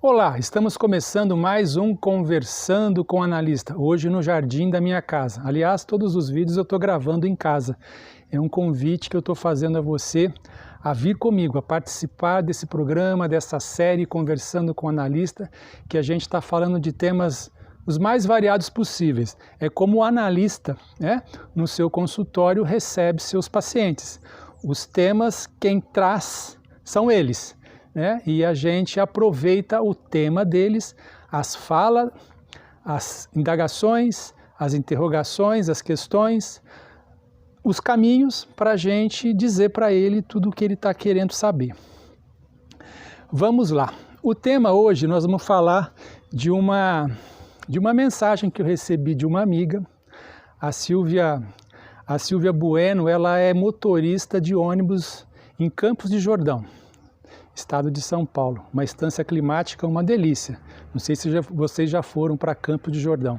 Olá, estamos começando mais um Conversando com Analista, hoje no jardim da minha casa. Aliás, todos os vídeos eu estou gravando em casa. É um convite que eu estou fazendo a você a vir comigo, a participar desse programa, dessa série Conversando com Analista, que a gente está falando de temas os mais variados possíveis. É como o analista, né, no seu consultório recebe seus pacientes. Os temas quem traz são eles. E a gente aproveita o tema deles, as falas, as indagações, as interrogações, as questões, os caminhos para a gente dizer para ele tudo o que ele está querendo saber. Vamos lá. O tema hoje nós vamos falar de uma mensagem que eu recebi de uma amiga, a Silvia Bueno. Ela é motorista de ônibus em Campos de Jordão, estado de São Paulo, uma estância climática, uma delícia. Não sei se vocês já foram para Campos de Jordão,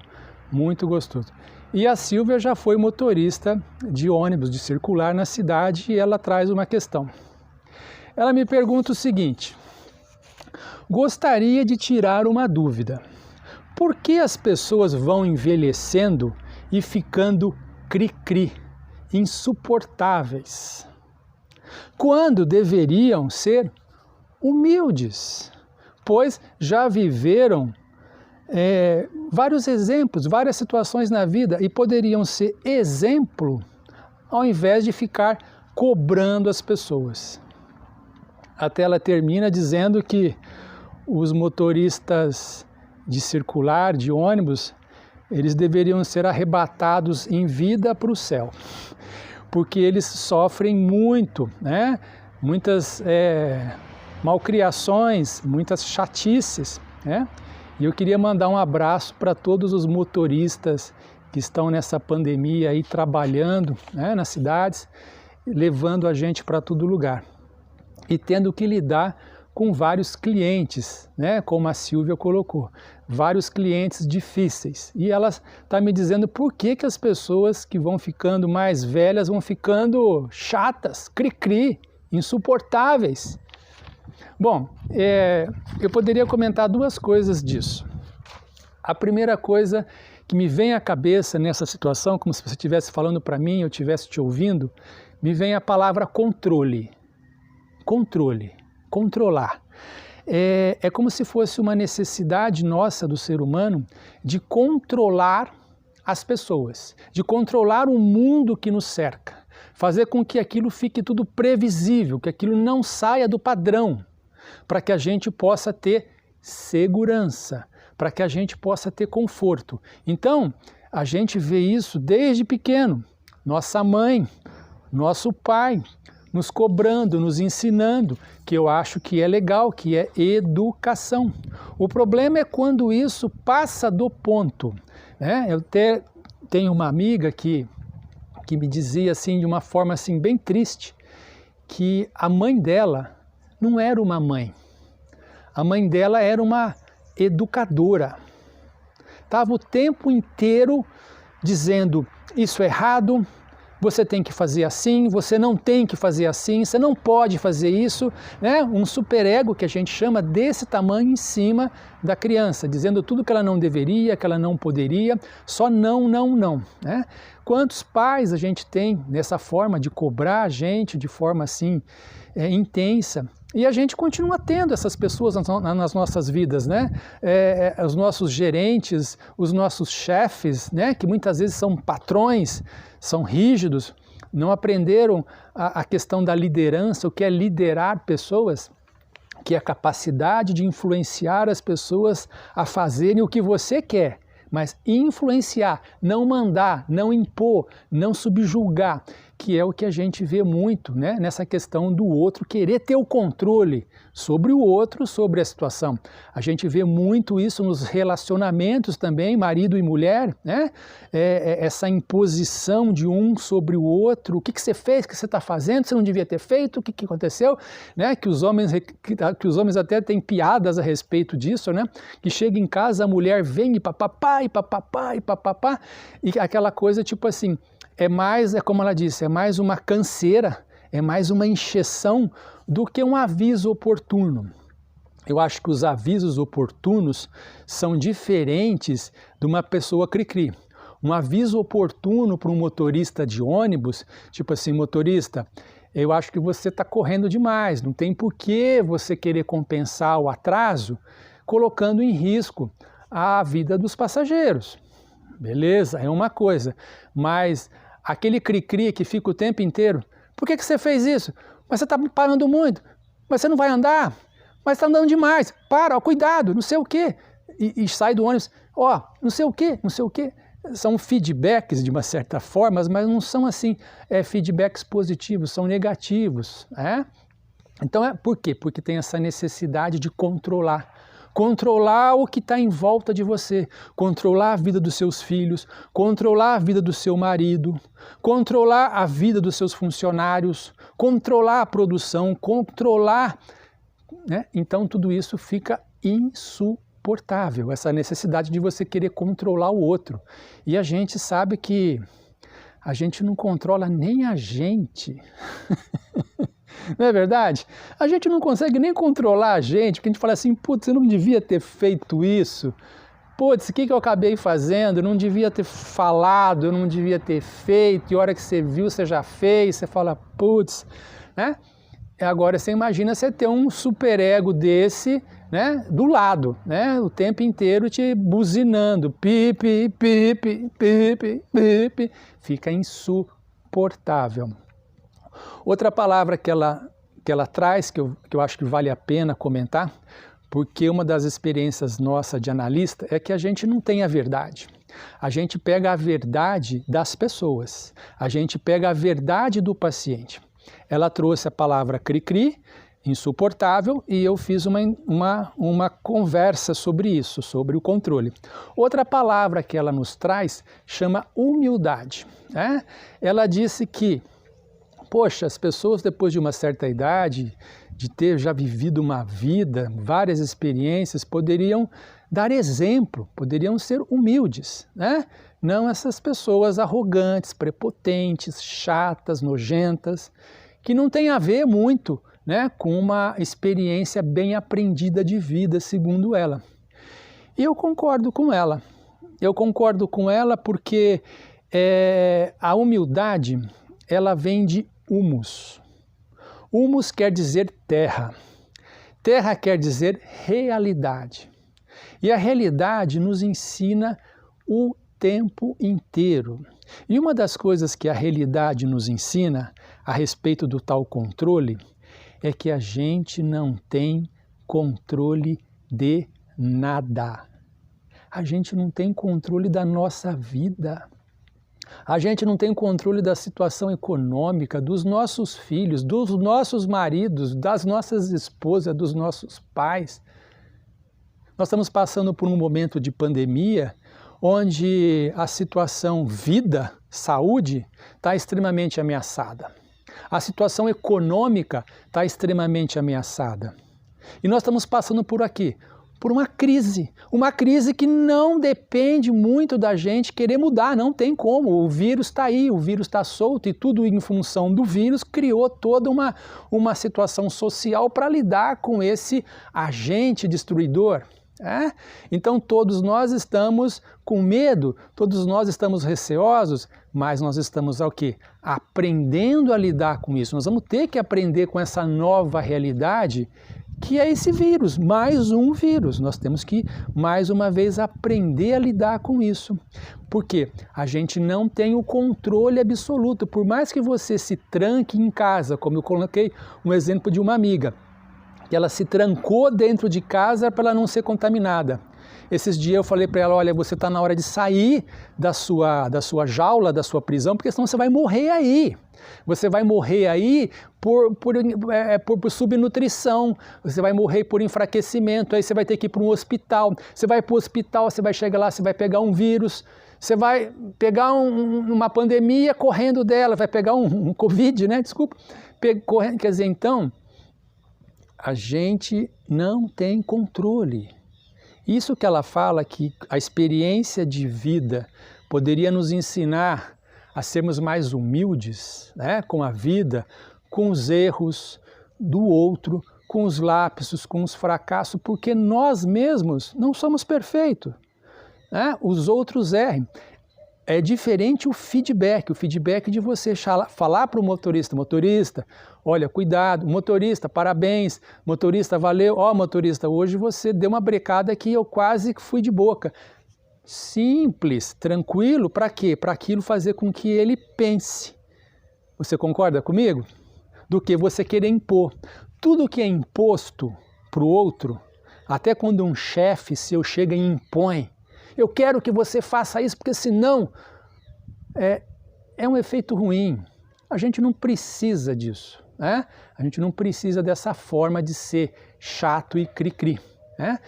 muito gostoso. E a Silvia já foi motorista de ônibus, de circular na cidade, e ela traz uma questão. Ela me pergunta o seguinte: gostaria de tirar uma dúvida. Por que as pessoas vão envelhecendo e ficando cri-cri, insuportáveis, quando deveriam ser humildes, pois já viveram vários exemplos, várias situações na vida e poderiam ser exemplo ao invés de ficar cobrando as pessoas. Até ela termina dizendo que os motoristas de circular, de ônibus, eles deveriam ser arrebatados em vida para o céu, porque eles sofrem muito, né? Muitas malcriações, muitas chatices, né? E eu queria mandar um abraço para todos os motoristas que estão nessa pandemia aí trabalhando, né, nas cidades, levando a gente para todo lugar e tendo que lidar com vários clientes, né, como a Silvia colocou, vários clientes difíceis. E ela está me dizendo por que as pessoas que vão ficando mais velhas vão ficando chatas, cri-cri, insuportáveis. Bom, eu poderia comentar duas coisas disso. A primeira coisa que me vem à cabeça nessa situação, como se você estivesse falando para mim, eu estivesse te ouvindo, me vem a palavra controle. Controle, controlar. É como se fosse uma necessidade nossa do ser humano de controlar as pessoas, de controlar o mundo que nos cerca, fazer com que aquilo fique tudo previsível, que aquilo não saia do padrão, para que a gente possa ter segurança, para que a gente possa ter conforto. Então, a gente vê isso desde pequeno. Nossa mãe, nosso pai, nos cobrando, nos ensinando, que eu acho que é legal, que é educação. O problema é quando isso passa do ponto, né? Eu tenho uma amiga que me dizia assim, de uma forma assim, bem triste, que a mãe dela não era uma mãe. A mãe dela era uma educadora. Estava o tempo inteiro dizendo, isso é errado, você tem que fazer assim, você não tem que fazer assim, você não pode fazer isso, né? Um superego que a gente chama desse tamanho em cima da criança, dizendo tudo que ela não deveria, que ela não poderia, só não, não, não, né? Quantos pais a gente tem nessa forma de cobrar a gente de forma assim intensa? E a gente continua tendo essas pessoas nas nossas vidas, né? Os nossos gerentes, os nossos chefes, né? Que muitas vezes são patrões, são rígidos, não aprenderam a questão da liderança, o que é liderar pessoas, que é a capacidade de influenciar as pessoas a fazerem o que você quer, mas influenciar, não mandar, não impor, não subjugar, que é o que a gente vê muito, né, nessa questão do outro querer ter o controle sobre o outro, sobre a situação. A gente vê muito isso nos relacionamentos também, marido e mulher, né? Essa imposição de um sobre o outro. O que você fez, o que você está fazendo, você não devia ter feito, o que aconteceu, né? Que os homens até têm piadas a respeito disso, né? Que chega em casa, a mulher vem e papapá, e papapá, e papapá, e aquela coisa tipo assim, é como ela disse, é mais uma canseira, é mais uma encheção do que um aviso oportuno. eu acho que os avisos oportunos são diferentes de uma pessoa cri-cri. Um aviso oportuno para um motorista de ônibus, tipo assim, motorista, eu acho que você está correndo demais, não tem por que você querer compensar o atraso colocando em risco a vida dos passageiros. Beleza, é uma coisa, mas aquele cri-cri que fica o tempo inteiro, por que você fez isso? Mas você está parando muito, mas você não vai andar? Mas está andando demais, para, ó, cuidado, não sei o quê. E sai do ônibus, ó, não sei o quê, não sei o quê. São feedbacks de uma certa forma, mas não são assim, feedbacks positivos, são negativos. Então, por quê? Porque tem essa necessidade de controlar. Controlar o que está em volta de você, controlar a vida dos seus filhos, controlar a vida do seu marido, controlar a vida dos seus funcionários, controlar a produção, controlar... Então tudo isso fica insuportável, essa necessidade de você querer controlar o outro. E a gente sabe que a gente não controla nem a gente. Não é verdade? A gente não consegue nem controlar a gente, porque a gente fala assim, putz, eu não devia ter feito isso. Putz, o que eu acabei fazendo? Eu não devia ter falado, eu não devia ter feito. E a hora que você viu, você já fez, você fala, putz, né? Agora você imagina você ter um superego desse, né, do lado, né, o tempo inteiro te buzinando, pipi, pipi, pipi, pipi, fica insuportável. Outra palavra que ela traz, que eu acho que vale a pena comentar, porque uma das experiências nossa de analista é que a gente não tem a verdade. A gente pega a verdade das pessoas, a gente pega a verdade do paciente. Ela trouxe a palavra cri-cri, insuportável, e eu fiz uma conversa sobre isso, sobre o controle. Outra palavra que ela nos traz chama humildade. Ela disse que, poxa, as pessoas depois de uma certa idade, de ter já vivido uma vida, várias experiências, poderiam dar exemplo, poderiam ser humildes, Não essas pessoas arrogantes, prepotentes, chatas, nojentas, que não tem a ver muito, com uma experiência bem aprendida de vida, segundo ela. E eu concordo com ela. Eu concordo com ela porque a humildade, ela vem de humus. Humus quer dizer terra. Terra quer dizer realidade. E a realidade nos ensina o tempo inteiro. E uma das coisas que a realidade nos ensina a respeito do tal controle é que a gente não tem controle de nada. A gente não tem controle da nossa vida. A gente não tem controle da situação econômica, dos nossos filhos, dos nossos maridos, das nossas esposas, dos nossos pais. Nós estamos passando por um momento de pandemia onde a situação vida, saúde, está extremamente ameaçada. A situação econômica está extremamente ameaçada. E nós estamos passando por aqui, por uma crise que não depende muito da gente querer mudar, não tem como. O vírus está aí, o vírus está solto e tudo em função do vírus criou toda uma situação social para lidar com esse agente destruidor. Então todos nós estamos com medo, todos nós estamos receosos, mas nós estamos ao quê? Aprendendo a lidar com isso. Nós vamos ter que aprender com essa nova realidade que é esse vírus, mais um vírus. Nós temos que, mais uma vez, aprender a lidar com isso. Por quê? A gente não tem o controle absoluto. Por mais que você se tranque em casa, como eu coloquei um exemplo de uma amiga, que ela se trancou dentro de casa para ela não ser contaminada. Esses dias eu falei para ela, olha, você está na hora de sair da sua jaula, da sua prisão, porque senão você vai morrer aí. Você vai morrer aí por subnutrição, você vai morrer por enfraquecimento, aí você vai ter que ir para um hospital. Você vai para o hospital, você vai chegar lá, você vai pegar um vírus, você vai pegar uma pandemia correndo dela, vai pegar um Covid, desculpa, correndo, quer dizer, então... A gente não tem controle. Isso que ela fala, que a experiência de vida poderia nos ensinar a sermos mais humildes, com a vida, com os erros do outro, com os lapsos, com os fracassos, porque nós mesmos não somos perfeitos, né? Os outros erram. É diferente o feedback de você falar para o motorista, motorista, olha, cuidado, motorista, parabéns, motorista, valeu, ó, motorista, hoje você deu uma brecada que eu quase fui de boca. Simples, tranquilo, para quê? Para aquilo fazer com que ele pense. Você concorda comigo? Do que você querer impor. Tudo que é imposto para o outro, até quando um chefe seu chega e impõe, eu quero que você faça isso, porque senão é um efeito ruim. A gente não precisa disso, né? A gente não precisa dessa forma de ser chato e cri-cri, né?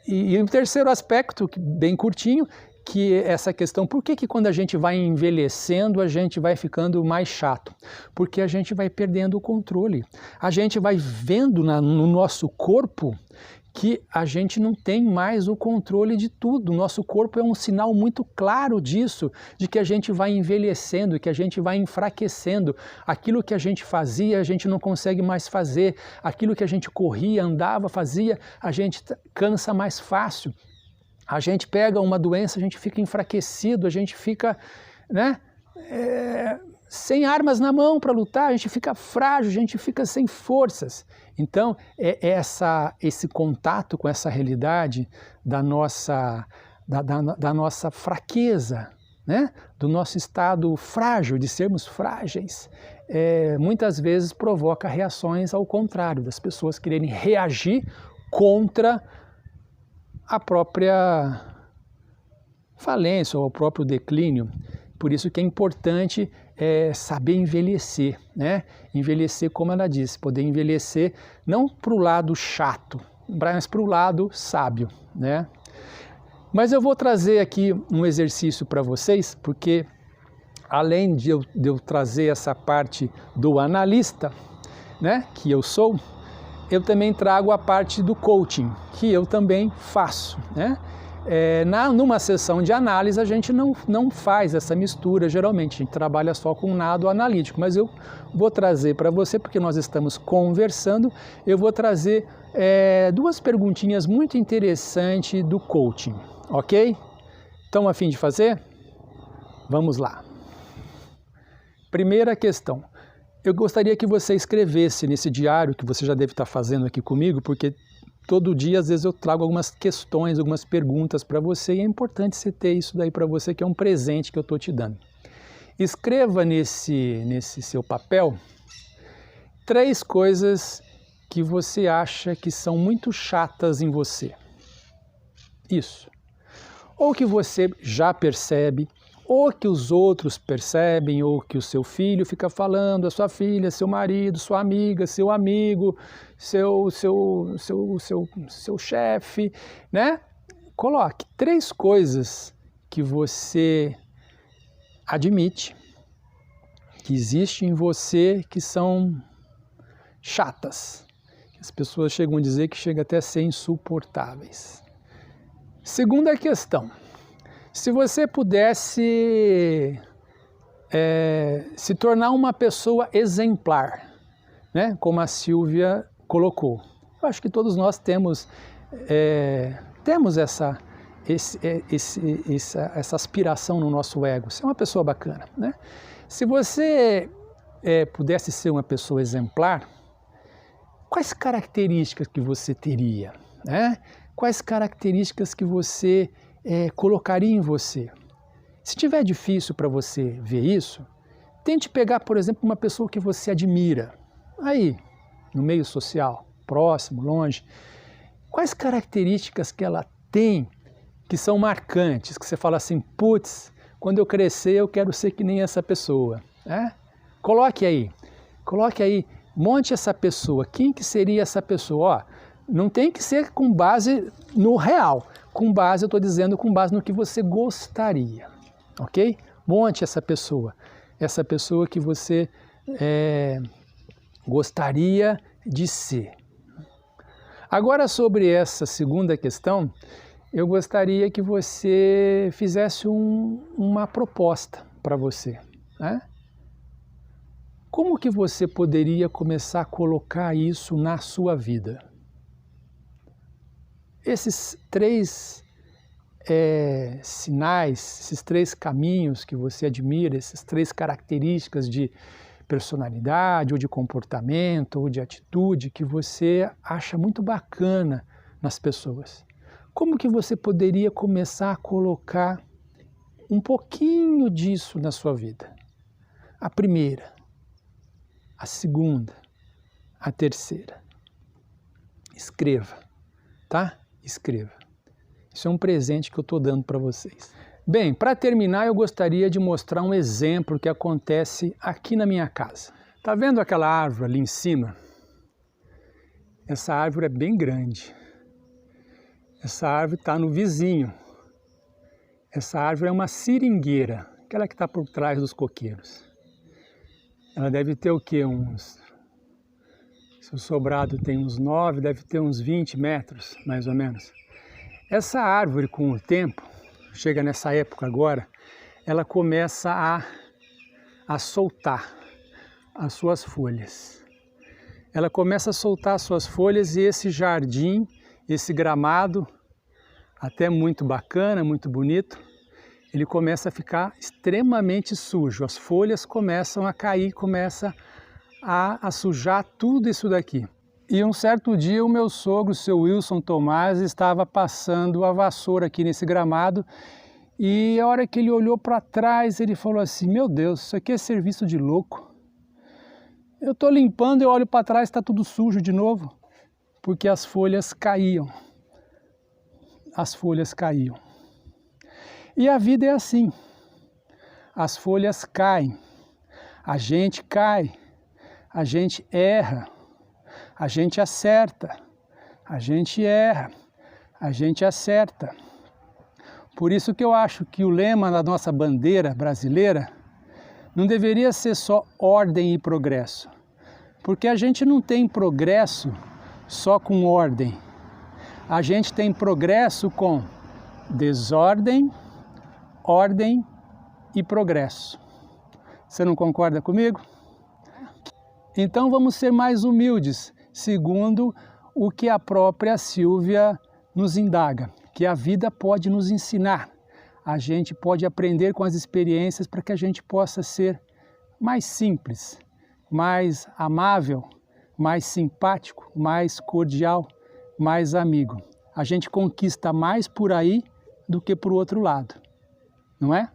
E o terceiro aspecto, bem curtinho, que é essa questão, por que quando a gente vai envelhecendo, a gente vai ficando mais chato? Porque a gente vai perdendo o controle. A gente vai vendo no nosso corpo que a gente não tem mais o controle de tudo. O nosso corpo é um sinal muito claro disso, de que a gente vai envelhecendo, que a gente vai enfraquecendo. Aquilo que a gente fazia, a gente não consegue mais fazer. Aquilo que a gente corria, andava, fazia, a gente cansa mais fácil. A gente pega uma doença, a gente fica enfraquecido, a gente fica, né, sem armas na mão para lutar, a gente fica frágil, a gente fica sem forças. Então, esse contato com essa realidade da nossa fraqueza, né, do nosso estado frágil, de sermos frágeis, muitas vezes provoca reações ao contrário, das pessoas quererem reagir contra a própria falência ou o próprio declínio. Por isso que é importante saber envelhecer, né? Envelhecer, como ela disse, poder envelhecer não para o lado chato, mas para o lado sábio, né? Mas eu vou trazer aqui um exercício para vocês, porque além de eu trazer essa parte do analista, né, que eu sou, eu também trago a parte do coaching, que eu também faço, né? Numa sessão de análise a gente não faz essa mistura, geralmente a gente trabalha só com um lado analítico, mas eu vou trazer para você, porque nós estamos conversando, eu vou trazer duas perguntinhas muito interessantes do coaching, ok? Estão a fim de fazer? Vamos lá. Primeira questão. Eu gostaria que você escrevesse nesse diário, que você já deve estar fazendo aqui comigo, porque todo dia, às vezes, eu trago algumas questões, algumas perguntas para você, e é importante você ter isso daí para você, que é um presente que eu estou te dando. Escreva nesse seu papel 3 coisas que você acha que são muito chatas em você. Isso. Ou que você já percebe, ou que os outros percebem, ou que o seu filho fica falando, a sua filha, seu marido, sua amiga, seu amigo, seu chefe, né? Coloque 3 coisas que você admite que existe em você que são chatas. As pessoas chegam a dizer que chega até a ser insuportáveis. Segunda questão. Se você pudesse se tornar uma pessoa exemplar, né, como a Silvia colocou, eu acho que todos nós temos essa aspiração no nosso ego, ser uma pessoa bacana, né? Se você pudesse ser uma pessoa exemplar, quais características que você teria, né? Quais características que você colocaria em você? Se tiver difícil para você ver isso, tente pegar, por exemplo, uma pessoa que você admira, aí, no meio social, próximo, longe. Quais características que ela tem que são marcantes, que você fala assim, putz, quando eu crescer eu quero ser que nem essa pessoa, né? Coloque aí, monte essa pessoa. Quem que seria essa pessoa? Ó, não tem que ser com base no real, com base, eu estou dizendo, com base no que você gostaria, ok? Monte essa pessoa que você gostaria de ser. Agora, sobre essa segunda questão, eu gostaria que você fizesse uma proposta para você, né? Como que você poderia começar a colocar isso na sua vida? Esses três sinais, esses três caminhos que você admira, essas três características de personalidade, ou de comportamento, ou de atitude, que você acha muito bacana nas pessoas. Como que você poderia começar a colocar um pouquinho disso na sua vida? A primeira, a segunda, a terceira. Escreva, tá? Escreva. Isso é um presente que eu estou dando para vocês. Bem, para terminar, eu gostaria de mostrar um exemplo que acontece aqui na minha casa. Tá vendo aquela árvore ali em cima? Essa árvore é bem grande. Essa árvore está no vizinho. Essa árvore é uma seringueira, aquela que está por trás dos coqueiros. Ela deve ter o quê? Se o sobrado tem uns 9, deve ter uns 20 metros, mais ou menos. Essa árvore, com o tempo, chega nessa época agora, ela começa a soltar as suas folhas. Ela começa a soltar as suas folhas e esse jardim, esse gramado, até muito bacana, muito bonito, ele começa a ficar extremamente sujo. As folhas começam a cair, começa a sujar tudo isso daqui. E um certo dia o meu sogro, o seu Wilson Tomás, estava passando a vassoura aqui nesse gramado e a hora que ele olhou para trás, ele falou assim: meu Deus, isso aqui é serviço de louco. Eu estou limpando e olho para trás, está tudo sujo de novo, porque as folhas caíam. As folhas caíam. E a vida é assim. As folhas caem, a gente cai, a gente erra. A gente acerta, a gente erra, a gente acerta. Por isso que eu acho que o lema da nossa bandeira brasileira não deveria ser só ordem e progresso. Porque a gente não tem progresso só com ordem. A gente tem progresso com desordem, ordem e progresso. Você não concorda comigo? Então vamos ser mais humildes, segundo o que a própria Silvia nos indaga, que a vida pode nos ensinar. A gente pode aprender com as experiências para que a gente possa ser mais simples, mais amável, mais simpático, mais cordial, mais amigo. A gente conquista mais por aí do que por outro lado, não é?